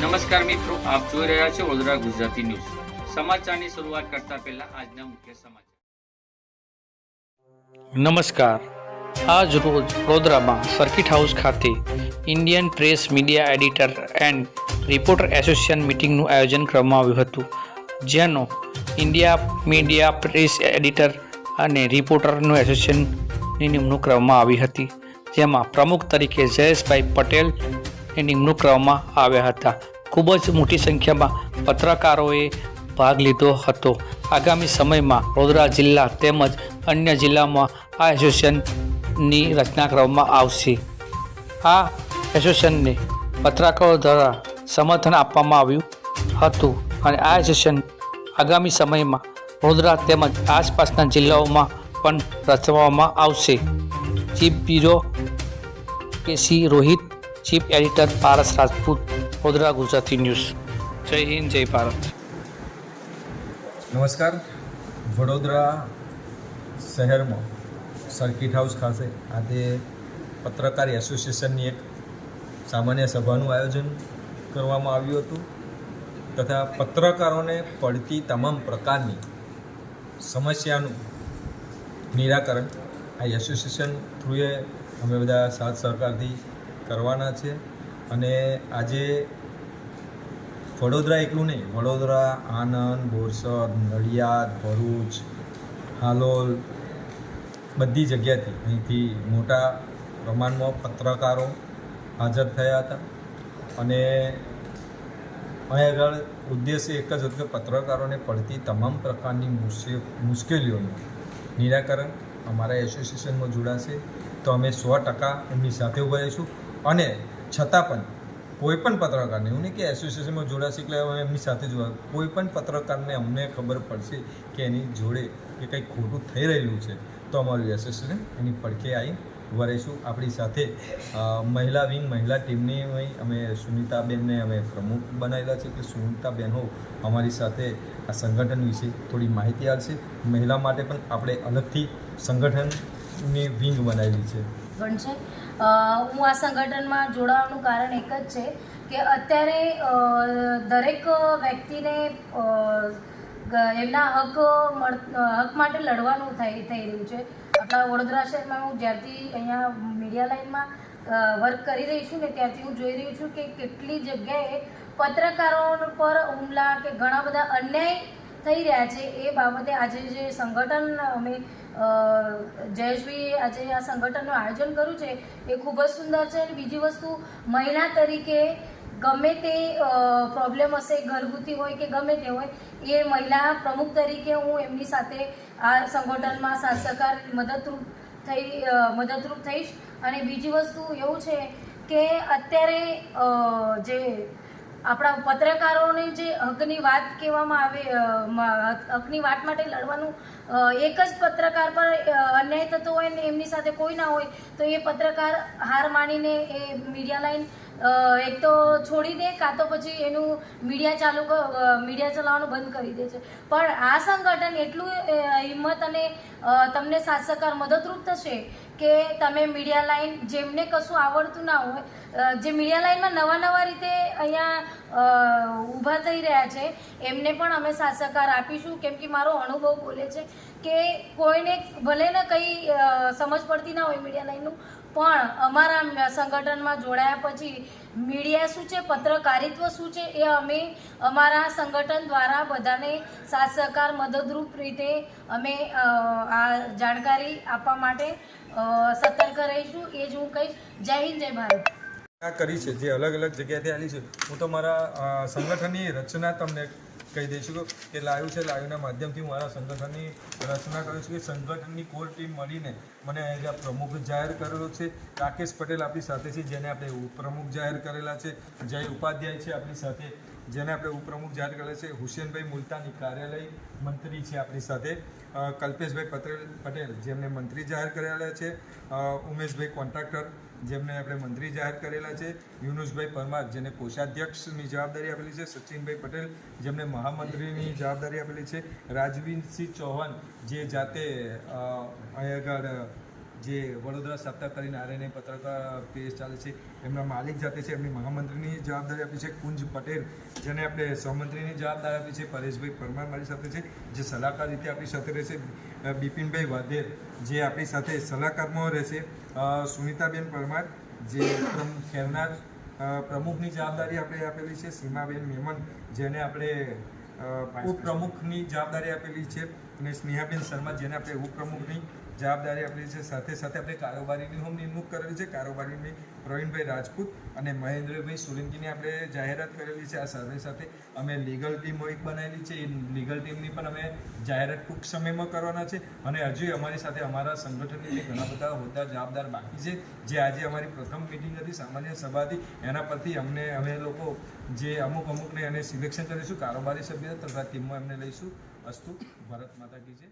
નમસ્કાર મિત્રો, આપ જોઈ રહ્યા છો વડોદરા ગુજરાતી ન્યૂઝ. સમાચારની શરૂઆત કરતા પહેલા આજના મુખ્ય સમાચાર. નમસ્કાર. આજ રોજ વડોદરામાં સર્કિટ હાઉસ ખાતે Indian press media editor and reporter association મિટિંગનું આયોજન કરવામાં આવ્યું હતું, જેનો ઇન્ડિયા મીડિયા પ્રેસ એડિટર અને રિપોર્ટરનું એસોસિએશનની નિમણૂક કરવામાં આવી હતી, જેમાં પ્રમુખ તરીકે જયેશભાઈ પટેલની નિમણૂક કરવામાં આવ્યા હતા. ખૂબ જ મોટી સંખ્યામાં પત્રકારોએ ભાગ લીધો હતો. આગામી સમયમાં વડોદરા જિલ્લા તેમજ અન્ય જિલ્લામાં આ એસોસિએશનની રચના કરવામાં આવશે. આ એસોસિએશનને પત્રકારો દ્વારા સમર્થન આપવામાં આવ્યું હતું અને આ એસોસિએશન આગામી સમયમાં વડોદરા તેમજ આસપાસના જિલ્લાઓમાં પણ રચવામાં આવશે. ચીફ બ્યુરો કેસી રોહિત, ચીફ એડિટર પારસ રાજપૂત, વડોદરા ગુજરાતી ન્યૂઝ. જય હિન્દ, જય ભારત. નમસ્કાર. વડોદરા શહેરમાં સર્કિટ હાઉસ ખાતે આજે પત્રકાર એસોસિએશનની એક સામાન્ય સભાનું આયોજન કરવામાં આવ્યું હતું તથા પત્રકારોને પડતી તમામ પ્રકારની સમસ્યાનું નિરાકરણ આ એસોસિએશન થ્રુએ અમે બધા સાથ સહકારથી કરવાના છે. અને આજે વડોદરા એકલું નહીં, વડોદરા, આણંદ, બોરસદ, નડિયાદ, ભરૂચ, હાલોલ બધી જગ્યાથી અહીંથી મોટા પ્રમાણમાં પત્રકારો હાજર થયા હતા. અને અહીં આગળ ઉદ્દેશ્ય એક જ હતું કે પત્રકારોને પડતી તમામ પ્રકારની મુશ્કેલીઓનું નિરાકરણ અમારા એસોસિએશનમાં જોડાશે તો અમે 100% એમની સાથે ઊભા રહીશું. અને છતાં પણ કોઈ પણ પત્રકારને, એવું નહીં કે એસોસિએશનમાં જોડાશે એટલે અમે એમની સાથે જોવા, કોઈ પણ પત્રકારને અમને ખબર પડશે કે એની જોડે કે કંઈક ખોટું થઈ રહેલું છે તો અમારું એસોસિએશન એની પડખે આવી ઊભા રહીશું. આપણી સાથે મહિલા વિંગ, મહિલા ટીમની અમે સુનિતાબેનને અમે પ્રમુખ બનાવેલા છે, કે સુનિતાબેન અમારી સાથે આ સંગઠન વિશે થોડી માહિતી આપશે. મહિલા માટે પણ આપણે અલગથી સંગઠનની વિંગ બનાવેલી છે. હું આ સંગઠનમાં જોડાવાનું કારણ એક જ છે કે અત્યારે દરેક વ્યક્તિને એમના હક માટે લડવાનું થઈ રહ્યું છે. આપણા વડોદરા શહેરમાં હું જ્યારથી અહીંયા મીડિયા લાઇનમાં વર્ક કરી રહી છું ને ત્યારથી હું જોઈ રહી છું કે કેટલી જગ્યાએ પત્રકારો પર હુમલા કે ઘણા બધા અન્યાય થઈ રહ્યા છે. એ બાબતે આજે જે સંગઠન અમે જયેશભાઈએ આજે આ સંગઠનનું આયોજન કર્યું છે એ ખૂબ જ સુંદર છે. અને બીજી વસ્તુ, મહિલા તરીકે ગમે તે પ્રોબ્લેમ હશે, ઘરગુતી હોય કે ગમે તે હોય, એ મહિલા પ્રમુખ તરીકે હું એમની સાથે આ સંગઠનમાં સાથ સહકાર મદદરૂપ થઈશ. અને બીજી વસ્તુ એવું છે કે અત્યારે જે આપણા પત્રકારોને જે હકની વાત કહેવામાં આવે, હકની વાત માટે લડવાનું, એક જ પત્રકાર પર અન્યાય થતો હોય ને એમની સાથે કોઈ ના હોય તો એ પત્રકાર હાર માનીને એ મીડિયા લાઈન એક તો છોડી દે, કાં તો પછી એનું મીડિયા ચલાવવાનું બંધ કરી દે છે. પણ આ સંગઠન એટલું હિંમત અને તમને સાથ સહકાર મદદરૂપ થશે કે તમે મીડિયા લાઈન, જેમને કશું આવડતું ના હોય, જે મીડિયા લાઈનમાં નવા રીતે અહીંયા ઊભા થઈ રહ્યા છે, એમને પણ અમે સાથ સહકાર આપીશું. કેમ કે મારો અનુભવ બોલે છે કે કોઈને ભલે ને કંઈ સમજ પડતી ના હોય મીડિયા લાઈનનું, પણ અમારા સંગઠનમાં જોડાયા પછી મીડિયા શું છે, પત્રકારિત્વ શું છે, એ અમે અમારા સંગઠન દ્વારા બધાને સાથ સહકાર મદદરૂપ રીતે અમે આ જાણકારી આપવા માટે સતર્ક રહીશું. એ જ હું કહીશ. જય હિન્દ, જય ભારત. કરી છે જે અલગ અલગ જગ્યાએથી આવી છે. હું તો મારા સંગઠનની રચના તમને કહી દઈશું કે લાઈવના માધ્યમથી હું મારા સંગઠનની રચના કરું છું. કે સંગઠનની કોર ટીમ મળીને મને એઝ પ્રમુખ જાહેર કરેલો છે. રાકેશ પટેલ આપણી સાથે છે, જેને આપણે ઉપપ્રમુખ જાહેર કરેલા છે. જય ઉપાધ્યાય છે આપણી સાથે, જેને આપણે ઉપપ્રમુખ જાહેર કરેલા છે. હુસેનભાઈ મુલતાની કાર્યાલય મંત્રી છે આપણી સાથે. કલ્પેશભાઈ પટેલ જેમને મંત્રી જાહેર કરેલા છે. ઉમેશભાઈ કોન્ટ્રાક્ટર જેમને આપણે મંત્રી જાહેર કરેલા છે. યુનુસભાઈ પરમાર જેને કોષાધ્યક્ષની જવાબદારી આપેલી છે. સચિનભાઈ પટેલ જેમને મહામંત્રીની જવાબદારી આપેલી છે. રાજવીરસિંહ ચૌહાણ જે જાતે અહીં આગળ જે વડોદરા સપ્તાહ કરીને આરએનએ પત્રકાર પેજ ચાલે છે એમના માલિક જાતે છે, એમની મહામંત્રીની જવાબદારી આપી છે કુંજ પટેલ, જેને આપણે સહમંત્રીની જવાબદારી આપી છે પરેશભાઈ પરમાર મારી સાથે છે, જે સલાહકાર રીતે આપણી સાથે રહેશે બિપિનભાઈ વાધેર, જે આપણી સાથે સલાહકારમાં રહેશે, સુનિતાબેન પરમાર, જે ખેરનાર પ્રમુખની જવાબદારી આપણે આપેલી છે, સીમાબેન મેમન, જેને આપણે ઉપપ્રમુખની જવાબદારી આપેલી છે, અને સ્નેહાબેન શર્મા, જેને આપણે ઉપપ્રમુખની જવાબદારી આપેલી છે. સાથે સાથે આપણે કારોબારીની હું નિમણૂક કરેલી છે, કારોબારીની પ્રવીણભાઈ રાજપૂત અને મહેન્દ્રભાઈ સોલંકીની આપણે જાહેરાત કરેલી છે. આ સાથે સાથે અમે લીગલ ટીમ એક બનાવેલી છે, એ લીગલ ટીમની પણ અમે જાહેરાત ટૂંક સમયમાં કરવાના છે. અને હજુ અમારી સાથે અમારા સંગઠનની ઘણા બધા હોદ્દા જવાબદાર બાકી છે, જે આજે અમારી પ્રથમ મિટિંગ હતી, સામાન્ય સભા હતી, એના પરથી અમે લોકો જે અમુકને એને સિલેક્શન કરીશું, કારોબારી સભ્ય તથા ટીમમાં એમને લઈશું. અસ્તુ ભારત માતા કી જય.